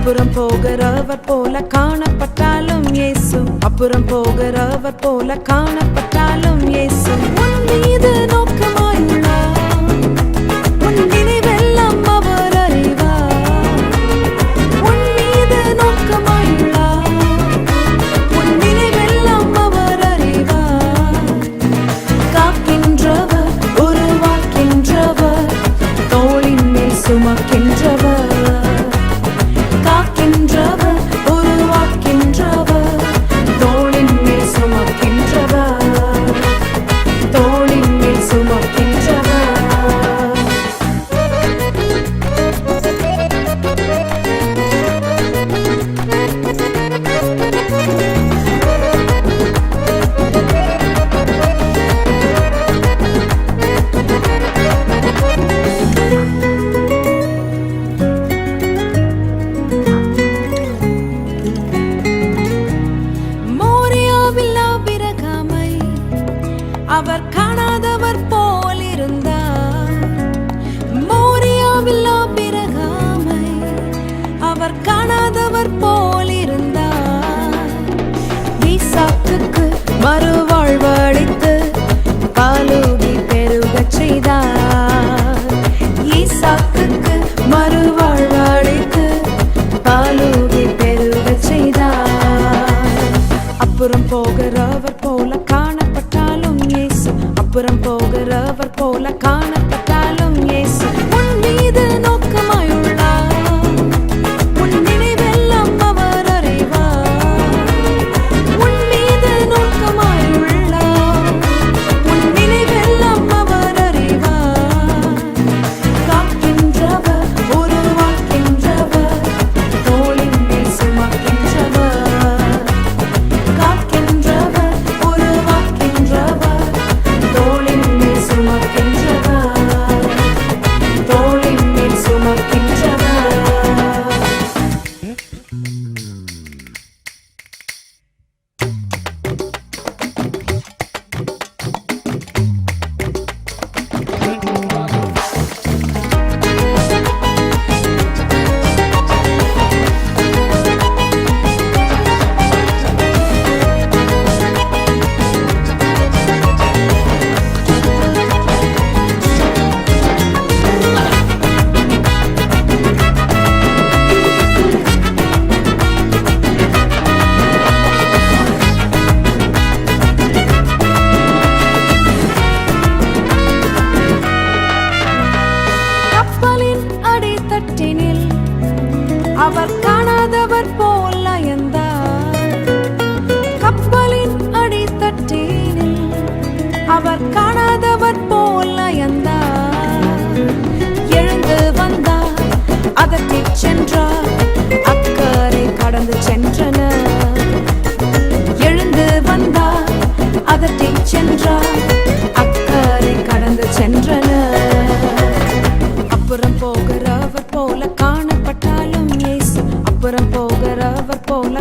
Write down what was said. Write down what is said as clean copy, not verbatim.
அப்புறம் போகிறவர் போல காணப்பட்டாலும் இயேசு, அப்புறம் போகிறவர் போல காணப்பட்டாலும் இயேசு உன் மீது நோக்கமாயுள்ளார். உன் நினைவெல்லாம் அவர் அறிவார். உன் மீது நோக்கமாயுள்ளார். உன் நினைவெல்லாம் அவர் அறிவார். காக்கின்றவர், உருவாக்கின்றவர், தோளின் மேல் சுமக்கின்றவர். காக்கின்றவர், உருவாக்கின்றவர், தோளின் மேல் சுமக்கின்றவர். தோளின் மேல் சுமக்கின்றவர். அவர் காணாதவர் போல் இருந்தார். மோரியாவில் ஆபிரகாமை அவர் காணாதவர் போல் இருந்தார். ஈசாக்குக்கு மறுவாழ்வளித்து பாலூதி பெருகச் செய்தார். ஈசாக்குக்கு மறுவாழ்வளித்து பாலூதி பெருகச் செய்தார். அப்புறம் போகிறவர் போல காணப்பட்டாலும் இயேசு, அப்புறம் போகிறவர் போல காணப்பட்டாலும் இயேசு உன் மீது நோக்கமாயுள்ளார். உன் நினைவெல்லாம் அவர் அறிவார். உன் மீது நோக்கமாயுள்ளார். உன் நினைவெல்லாம் அவர் அறிவார். காக்கின்றவர், உருவாக்கின்றவர், தோளின் மேல் சுமக்கின்றவர். காக்கின்றவர், உருவாக்கின்றவர், தோளின் மேல் சுமக்கின்றவர். தோளின் மேல் சுமக்கின்றவர். அவர் காணாதவர் போல் அயர்ந்தார். கப்பலின் அடித்தட்டினில் அவர் காணாதவர் போல் அயர்ந்தார். எழுந்து வந்தார், அதட்டிச் சென்றார், அக்கறை கடந்து சென்றனர். எழுந்து வந்தார், அதட்டிச் சென்றார், அக்கறை கடந்து சென்றனர். அப்புறம் போகிறவர் போல காணப்பட்டாலும் இயேசு, அப்புறம் போகிறவர் போல